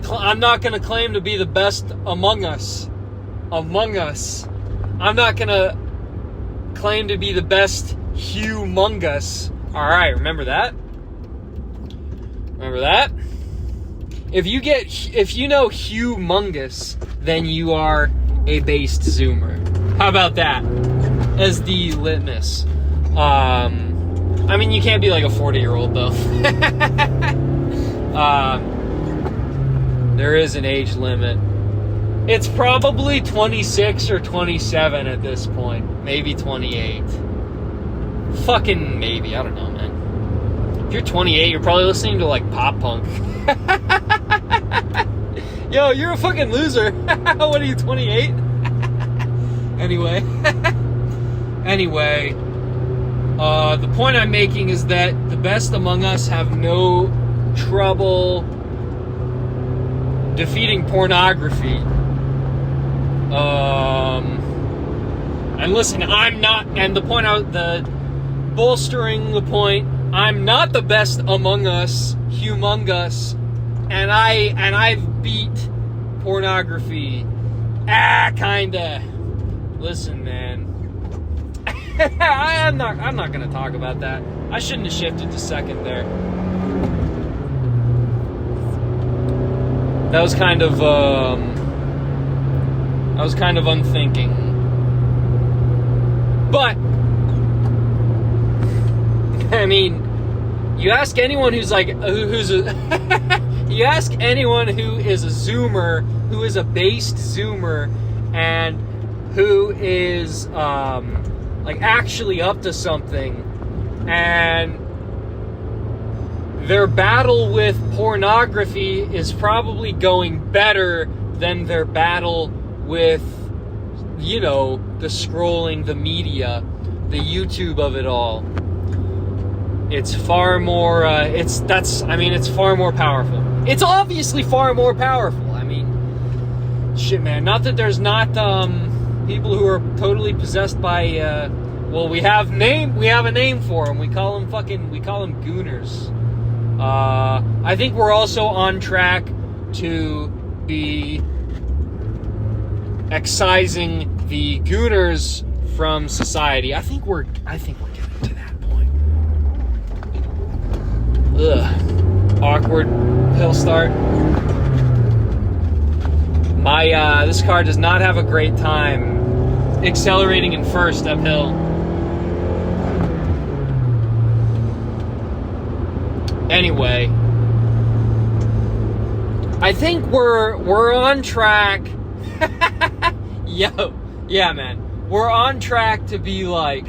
claim to be the best among us. I'm not gonna claim to be the best humongous. All right, remember that. If you know humongous, then you are a based Zoomer. How about that as the litmus? I mean, you can't be like a 40-year-old though. There is an age limit. It's probably 26 or 27 at this point. Maybe 28. Fucking maybe. I don't know, man. If you're 28, you're probably listening to, like, pop punk. Yo, you're a fucking loser. What are you, 28? Anyway. The point I'm making is that the best among us have no trouble defeating pornography. And listen, I'm not, and bolstering the point, I'm not the best among us, humongous, and I've beat pornography. Kinda. Listen, man. I'm not gonna talk about that. I shouldn't have shifted to second there. That was kind of unthinking. But I mean, you ask anyone who's like you ask anyone who is a Zoomer, who is a based Zoomer, and who is like actually up to something, and their battle with pornography is probably going better than their battle with, you know, the scrolling, the media, the YouTube of it all. It's far more, it's far more powerful. It's obviously far more powerful. I mean, shit, man. Not that there's not, people who are totally possessed by, we have a name for them. We call them gooners. I think we're also on track to be excising the gooners from society. I think we're getting to that point. Ugh. Awkward hill start. This car does not have a great time accelerating in first uphill. Anyway, I think we're on track. Yeah, man. We're on track to be like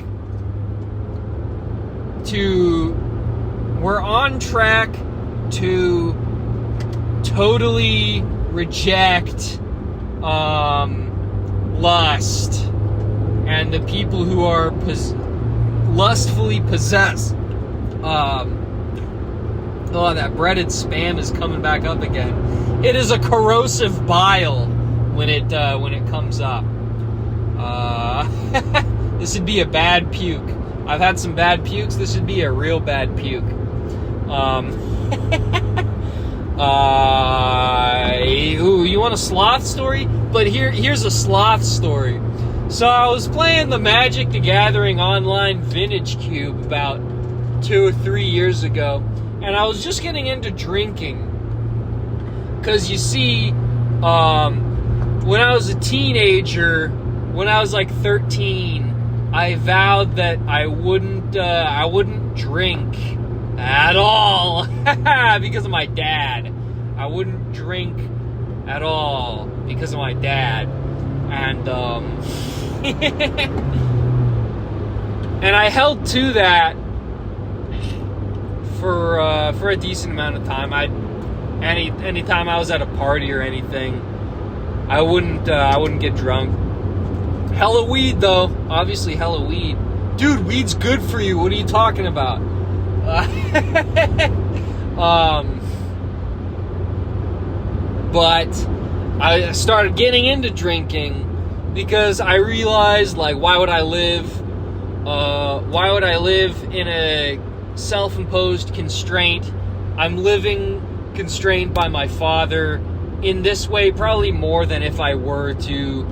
we're on track to totally reject lust and the people who are lustfully possessed. Oh, that breaded spam is coming back up again. It is a corrosive bile when it comes up. This would be a bad puke. I've had some bad pukes. This would be a real bad puke. You want a sloth story? But here's a sloth story. So I was playing the Magic the Gathering online Vintage Cube about 2 or 3 years ago, and I was just getting into drinking. Because you see, when I was a teenager, when I was like 13, I vowed that I wouldn't drink at all because of my dad. I wouldn't drink at all because of my dad, and and I held to that for a decent amount of time. Anytime I was at a party or anything, I wouldn't get drunk. Hella weed though, obviously hella weed. Dude, weed's good for you. What are you talking about? But I started getting into drinking because I realized, like, why would I live in a self-imposed constraint? I'm living constrained by my father in this way, probably more than if I were to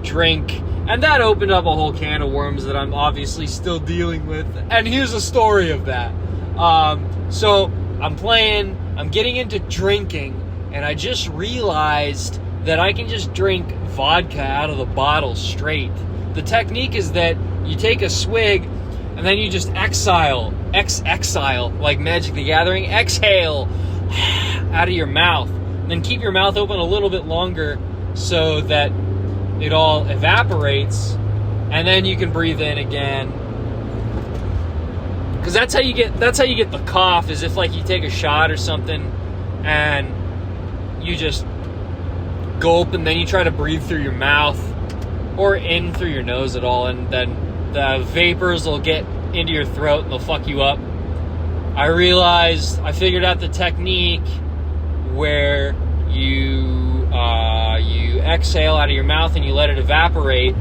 drink. And that opened up a whole can of worms that I'm obviously still dealing with. And here's a story of that. So I'm getting into drinking, and I just realized that I can just drink vodka out of the bottle straight. The technique is that you take a swig, and then you just exhale, like Magic the Gathering, exhale out of your mouth. then keep your mouth open a little bit longer so that it all evaporates, and then you can breathe in again. Because that's how you get the cough, is if like you take a shot or something and you just gulp and then you try to breathe through your mouth or in through your nose at all, and then the vapors will get into your throat and they'll fuck you up. I figured out the technique where you exhale out of your mouth and you let it evaporate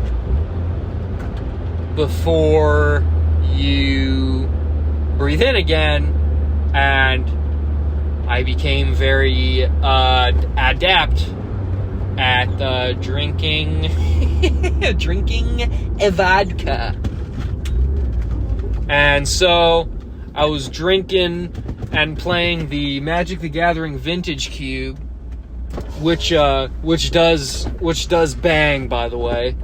before you breathe in again, and I became very adept at drinking vodka. And so I was drinking and playing the Magic the Gathering Vintage Cube, which does bang, by the way.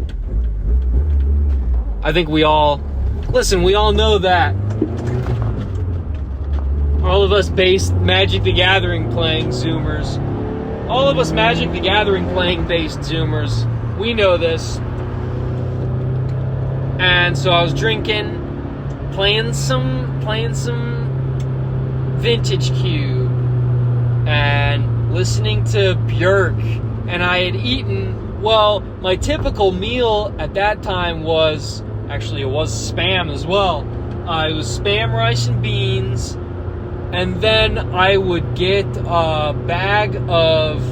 I think we all know that. All of us based Magic the Gathering playing Zoomers. All of us Magic the Gathering playing based Zoomers. We know this. And so I was drinking, playing some Vintage Cube, and listening to Björk. And I had eaten, well, my typical meal at that time was, actually it was Spam as well. It was Spam, rice, and beans. And then I would get a bag of,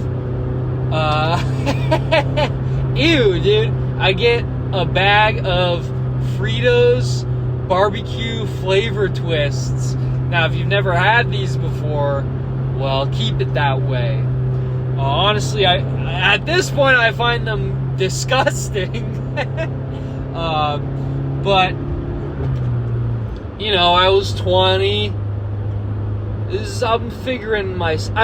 ew, dude. I get a bag of Fritos barbecue flavor twists. Now, if you've never had these before, well, keep it that way. Honestly, at this point, I find them disgusting. But, you know, I was 20. I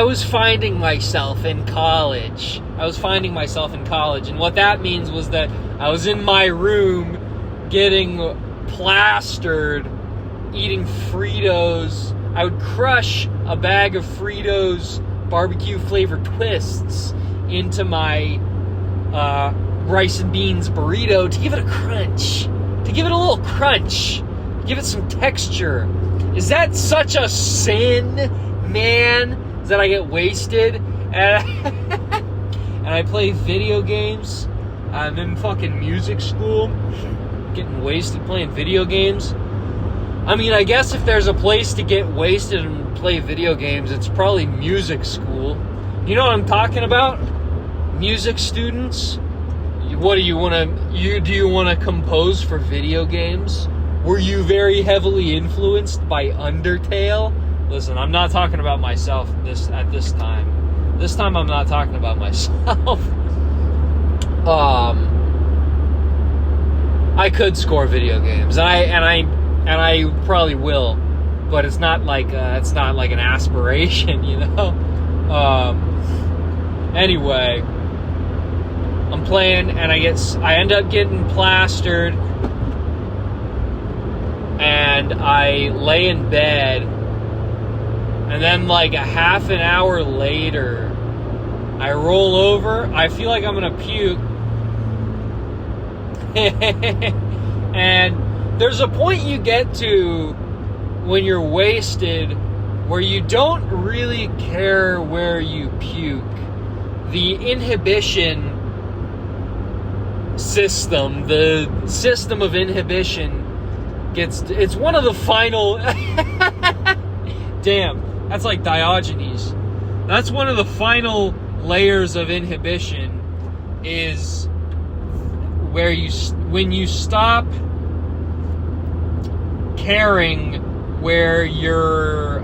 was finding myself in college. And what that means was that I was in my room getting plastered, eating Fritos. I would crush a bag of Fritos barbecue flavored twists into my rice and beans burrito to give it a crunch. To give it a little crunch. Give it some texture. Is that such a sin, man? Is that I get wasted and I play video games? I'm in fucking music school, getting wasted playing video games. I mean, I guess if there's a place to get wasted and play video games, it's probably music school. You know what I'm talking about? Music students. What do you want to compose for video games? Were you very heavily influenced by Undertale? Listen, I'm not talking about myself at this time. This time I'm not talking about myself. I could score video games, and I probably will, but it's not like an aspiration, you know. Anyway, I'm playing, and I end up getting plastered. And I lay in bed, and then like a half an hour later, I roll over. I feel like I'm gonna puke. And there's a point you get to when you're wasted where you don't really care where you puke. The inhibition system, the system of inhibition, it's one of the final damn, that's like Diogenes. That's one of the final layers of inhibition, is when you stop caring where your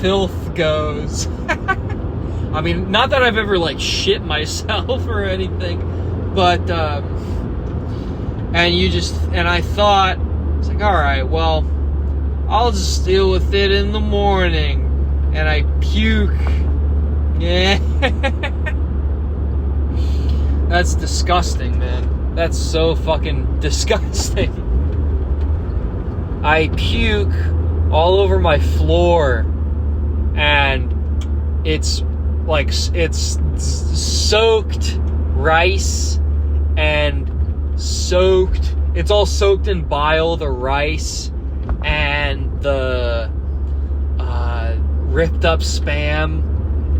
filth goes. I mean, not that I've ever like shit myself or anything, but and I thought, it's like, all right, well, I'll just deal with it in the morning. And I puke. Yeah. That's disgusting, man. That's so fucking disgusting. I puke all over my floor. And it's like it's soaked rice and soaked. It's all soaked in bile, the rice and the ripped up Spam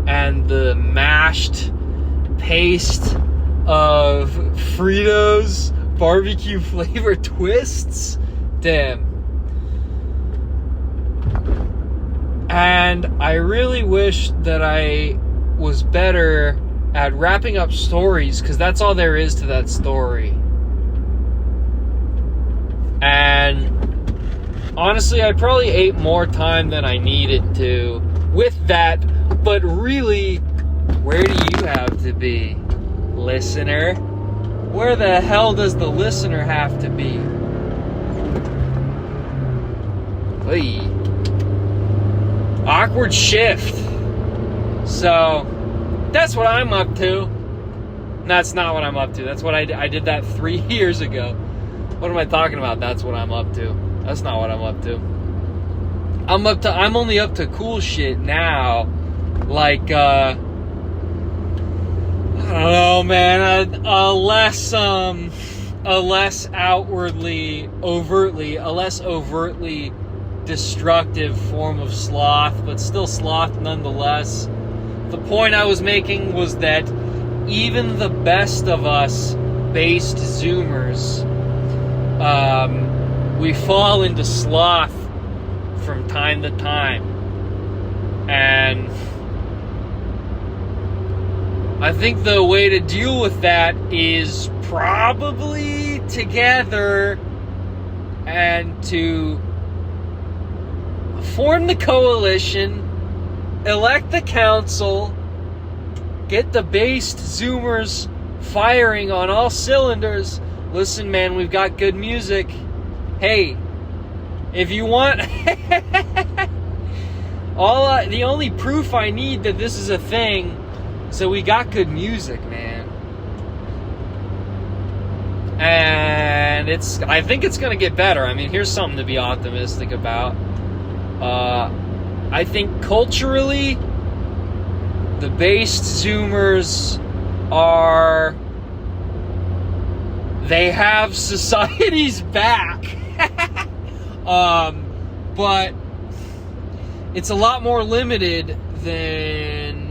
and the mashed paste of Fritos barbecue flavor twists. Damn. And I really wish that I was better at wrapping up stories, because that's all there is to that story. And honestly, I probably ate more time than I needed to with that. But really, where do you have to be, listener? Where the hell does the listener have to be? Hey. Awkward shift. So, that's what I'm up to. That's not what I'm up to. That's what I did that 3 years ago. What am I talking about? That's what I'm up to. That's not what I'm up to. I'm only up to cool shit now. Like, I don't know, man. A less overtly destructive form of sloth, but still sloth nonetheless. The point I was making was that even the best of us based Zoomers, we fall into sloth from time to time. And I think the way to deal with that is probably together and to form the coalition, elect the council, get the based Zoomers firing on all cylinders. Listen, man, we've got good music. Hey, if you want... the only proof I need that this is a thing, so we got good music, man. And I think it's going to get better. I mean, here's something to be optimistic about. I think culturally, the based Zoomers they have society's back. But it's a lot more limited than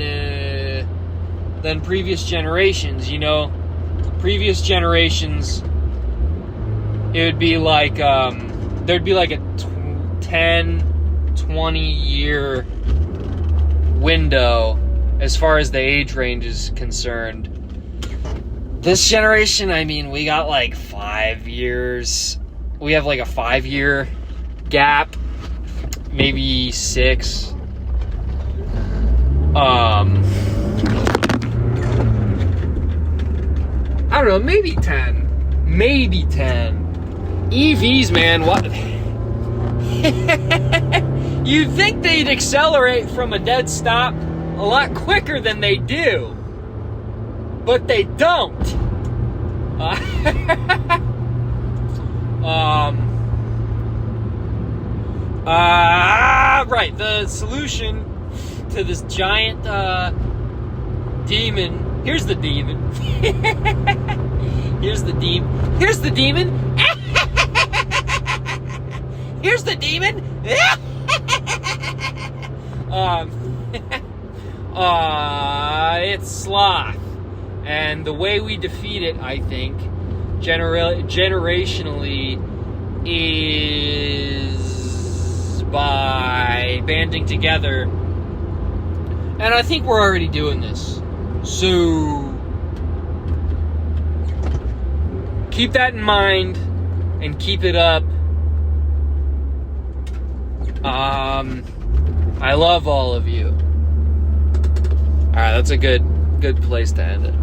previous generations. You know, previous generations, it would be like, there'd be like a 10-20 year window as far as the age range is concerned. This generation, I mean, we got like 5 years. We have like a 5-year gap, maybe 6. I don't know, maybe 10. Maybe 10. EVs, man, what? You'd think they'd accelerate from a dead stop a lot quicker than they do. But they don't. Right, the solution to this giant demon. Here's the demon. Here's the demon. Here's the demon. Here's the demon. It's sloth. And the way we defeat it, I think, generationally, is by banding together. And I think we're already doing this. So keep that in mind and keep it up. I love all of you. Alright, that's a good place to end it.